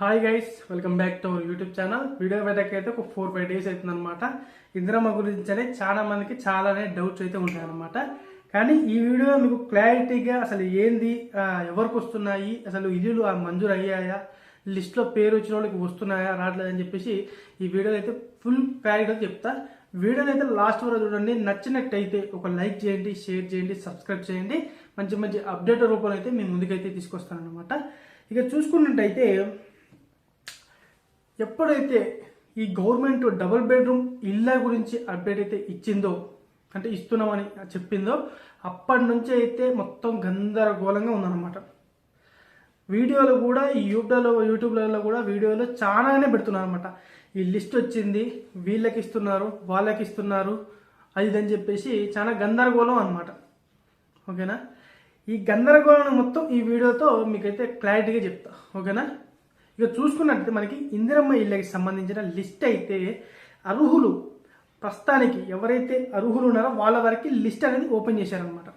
Hi guys, welcome back to our YouTube channel. Video పెట్టకైతే ఒక 4-5 days అవుతుందన్నమాట. ఇందిరమ్మ గురించి అనేది చాలా మందికి చాలానే డౌట్స్ అయితే ఉంటాయన్నమాట. కానీ ఈ వీడియో మీకు క్లారిటీగా అసలు ఏంది, ఎవరికి వస్తున్నాయి, అసలు ఇల్లులు మంజూరు అయ్యాయా, లిస్ట్లో పేరు వచ్చిన వాళ్ళకి వస్తున్నాయా రావట్లేదని చెప్పేసి ఈ వీడియోలో అయితే ఫుల్ క్లారిటీగా చెప్తా. వీడియోని అయితే లాస్ట్ వరకు చూడండి. నచ్చినట్టయితే ఒక లైక్ చేయండి, షేర్ చేయండి, సబ్స్క్రైబ్ చేయండి. మంచి మంచి అప్డేట్ రూపంలో అయితే మీ ముందుకైతే తీసుకొస్తాను అనమాట. ఇక చూసుకున్నట్టయితే ఎప్పుడైతే ఈ గవర్నమెంట్ డబుల్ బెడ్రూమ్ ఇళ్ళ గురించి అప్డేట్ అయితే ఇచ్చిందో, అంటే ఇస్తున్నామని చెప్పిందో, అప్పటి నుంచి అయితే మొత్తం గందరగోళంగా ఉందన్నమాట. వీడియోలు కూడా ఈ యూట్యూబ్లలో కూడా వీడియోలు చాలానే పెడుతున్నారు అనమాట. ఈ లిస్ట్ వచ్చింది, వీళ్ళకి ఇస్తున్నారు, వాళ్ళకి ఇస్తున్నారు, అది అని చెప్పేసి చాలా గందరగోళం అనమాట. ఓకేనా? ఈ గందరగోళం మొత్తం ఈ వీడియోతో మీకైతే క్లారిటీగా చెప్తా. ఓకేనా? ఇక చూసుకున్నట్లయితే మనకి ఇందిరమ్మ ఇళ్ళకి సంబంధించిన లిస్ట్ అయితే అర్హులు ప్రస్తుతానికి ఎవరైతే అర్హులు ఉన్నారో వాళ్ళ వరకు లిస్ట్ అనేది ఓపెన్ చేశారనమాట.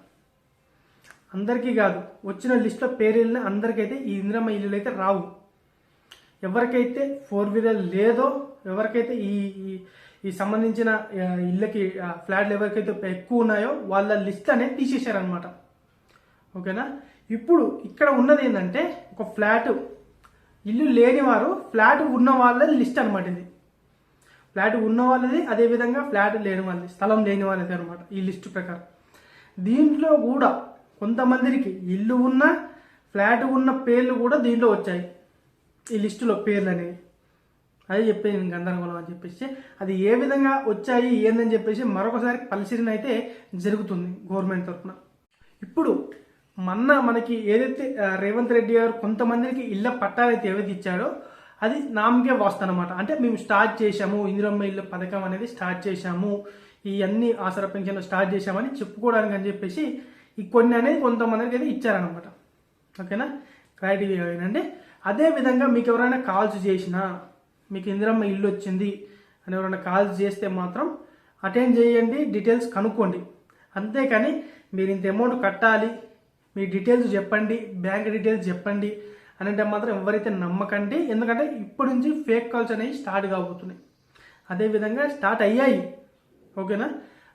అందరికీ కాదు, వచ్చిన లిస్ట్లో పేరు వెళ్ళిన అందరికైతే ఈ ఇందిరమ్మ ఇల్లులు అయితే రావు. ఎవరికైతే 4 వీలర్ లేదో, ఎవరికైతే ఈ ఈ సంబంధించిన ఇళ్ళకి ఫ్లాట్లు ఎవరికైతే ఎక్కువ ఉన్నాయో వాళ్ళ లిస్ట్ అనేది తీసేశారనమాట. ఓకేనా? ఇప్పుడు ఇక్కడ ఉన్నది ఏంటంటే ఒక ఫ్లాట్ ఇల్లు లేని వారు ఫ్లాట్ ఉన్న వాళ్ళది లిస్ట్ అనమాట. ఇది ఫ్లాట్ ఉన్న వాళ్ళది, అదేవిధంగా ఫ్లాట్ లేని వాళ్ళది, స్థలం లేని వాళ్ళది అనమాట ఈ లిస్టు ప్రకారం. దీంట్లో కూడా కొంతమందికి ఇల్లు ఉన్న ఫ్లాట్ ఉన్న పేర్లు కూడా దీంట్లో వచ్చాయి ఈ లిస్టులో పేర్లు అనేవి. అదే చెప్పేది నేను గందరగోళం అని చెప్పేసి, అది ఏ విధంగా వచ్చాయి ఏందని చెప్పేసి మరొకసారి పరిశీలన అయితే జరుగుతుంది గవర్నమెంట్ తరఫున. ఇప్పుడు మనకి ఏదైతే రేవంత్ రెడ్డి గారు కొంతమందికి ఇళ్ళ పట్టాలైతే ఏవైతే ఇచ్చాడో అది నామకే వాస్తనమాట. అంటే మేము స్టార్ట్ చేశాము, ఇందిరమ్మ ఇళ్ళ పథకం అనేది స్టార్ట్ చేశాము, ఈ అన్ని ఆసరా పెన్షన్లు స్టార్ట్ చేశామని చెప్పుకోవడానికి అని చెప్పేసి ఈ కొన్ని అనేది కొంతమందికి అయితే ఇచ్చారనమాట. ఓకేనా? క్లారిటీ ఏనండి. అదేవిధంగా మీకు ఎవరైనా కాల్స్ చేసినా, మీకు ఇందిరమ్మ ఇల్లు వచ్చింది అని ఎవరైనా కాల్స్ చేస్తే మాత్రం అటెండ్ చేయండి, డీటెయిల్స్ కనుక్కోండి. అంతేకాని మీరు ఇంత అమౌంట్ కట్టాలి, మీ డీటెయిల్స్ చెప్పండి, బ్యాంక్ డీటెయిల్స్ చెప్పండి అని అంటే మాత్రం ఎవరైతే నమ్మకండి. ఎందుకంటే ఇప్పటి నుంచి ఫేక్ కాల్స్ అనేవి స్టార్ట్ కాబోతున్నాయి, అదేవిధంగా స్టార్ట్ అయ్యాయి. ఓకేనా?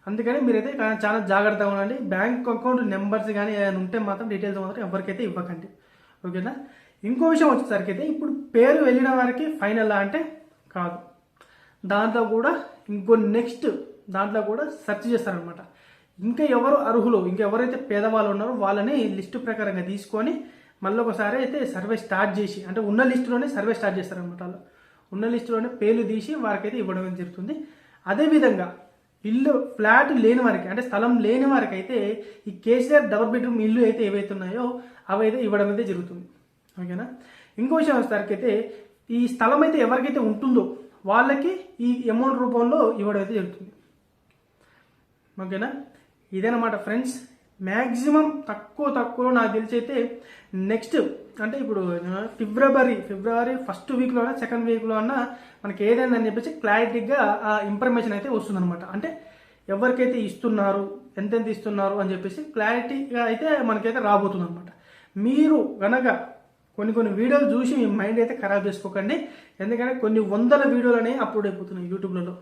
అందుకని మీరైతే చాలా జాగ్రత్తగా ఉండండి. బ్యాంక్ అకౌంట్ నెంబర్స్ కానీ ఏదైనా ఉంటే మాత్రం డీటెయిల్స్ మాత్రం ఎవరికైతే ఇవ్వకండి. ఓకేనా? ఇంకో విషయం వచ్చేసరికి అయితే ఇప్పుడు పేరు వెళ్ళిన వారికి ఫైనల్ అంటే కాదు, దాంట్లో కూడా ఇంకో నెక్స్ట్ దాంట్లో కూడా సెర్చ్ చేస్తారనమాట. ఇంకా ఎవరు అర్హులు, ఇంకెవరైతే పేదవాళ్ళు ఉన్నారో వాళ్ళని లిస్టు ప్రకారంగా తీసుకొని మళ్ళీ ఒకసారి అయితే సర్వే స్టార్ట్ చేసి, అంటే ఉన్న లిస్టులోనే సర్వే స్టార్ట్ చేస్తారనమాట. వాళ్ళు ఉన్న లిస్టులోనే పేర్లు తీసి వారికైతే ఇవ్వడం జరుగుతుంది. అదేవిధంగా ఇల్లు ఫ్లాట్ లేని వారికి, అంటే స్థలం లేని వారికి అయితే ఈ కేసీఆర్ డబుల్ బెడ్రూమ్ ఇల్లు అయితే ఏవైతే ఉన్నాయో అవి అయితే ఇవ్వడం అయితే జరుగుతుంది. ఓకేనా? ఇంకో విషయం వచ్చేసరికి అయితే ఈ స్థలం అయితే ఎవరికైతే ఉంటుందో వాళ్ళకి ఈ అమౌంట్ రూపంలో ఇవ్వడం అయితే జరుగుతుంది. ఓకేనా? ఇదేనమాట ఫ్రెండ్స్. మ్యాక్సిమం తక్కువలో నాకు తెలిసి అయితే నెక్స్ట్ అంటే ఇప్పుడు ఫిబ్రవరి ఫస్ట్ వీక్లో అన్నా సెకండ్ వీక్లో అన్నా మనకి ఏదైనా అని చెప్పేసి క్లారిటీగా ఆ ఇన్ఫర్మేషన్ అయితే వస్తుందన్నమాట. అంటే ఎవరికైతే ఇస్తున్నారు, ఎంతెంత ఇస్తున్నారు అని చెప్పేసి క్లారిటీగా అయితే మనకైతే రాబోతుంది అనమాట. మీరు కనుక కొన్ని వీడియోలు చూసి మీ మైండ్ అయితే ఖరాబ్ చేసుకోకండి. ఎందుకంటే కొన్ని వందల వీడియోలు అనేవి అప్లోడ్ అయిపోతున్నాయి యూట్యూబ్లలో.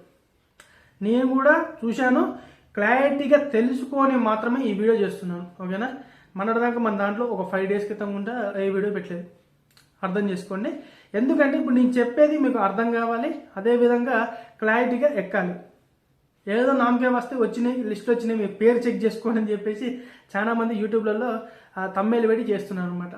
నేను కూడా చూశాను, క్లారిటీగా తెలుసుకొని మాత్రమే ఈ వీడియో చేస్తున్నాను. ఓకేనా? మొన్నటిదాకా మన దాంట్లో ఒక 5 డేస్ క్రితం కూడా ఏ వీడియో పెట్టలేదు. అర్థం చేసుకోండి. ఎందుకంటే ఇప్పుడు నేను చెప్పేది మీకు అర్థం కావాలి, అదేవిధంగా క్లారిటీగా ఎక్కాలి. ఏదో నామకే వస్తే వచ్చినాయి, లిస్ట్ వచ్చినాయి, మీ పేరు చెక్ చేసుకోండి అని చెప్పేసి చాలామంది యూట్యూబ్లలో తమ్మేలు పెట్టి చేస్తున్నారు అనమాట.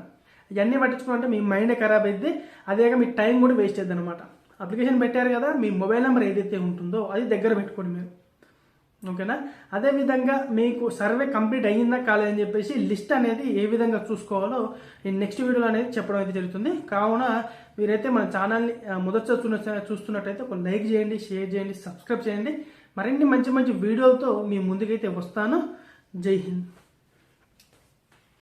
ఇవన్నీ పట్టించుకుంటే మీ మైండ్ ఖరాబ్ అయితే, అదేగా మీ టైం కూడా వేస్ట్ అవుతుంది అనమాట. అప్లికేషన్ పెట్టారు కదా, మీ మొబైల్ నెంబర్ ఏదైతే ఉంటుందో అది దగ్గర పెట్టుకోండి మీరు. ఓకేనా? అదేవిధంగా మీకు సర్వే కంప్లీట్ అయ్యిందా కాలేదని చెప్పేసి లిస్ట్ అనేది ఏ విధంగా చూసుకోవాలో నేను నెక్స్ట్ వీడియోలో అనేది చెప్పడం అయితే జరుగుతుంది. కావున మీరైతే మన ఛానల్ని మొదట చూస్తున్నట్టయితే ఒక లైక్ చేయండి, షేర్ చేయండి, సబ్స్క్రైబ్ చేయండి. మరిన్ని మంచి వీడియోలతో మీ ముందుకైతే వస్తాను. జై హింద్.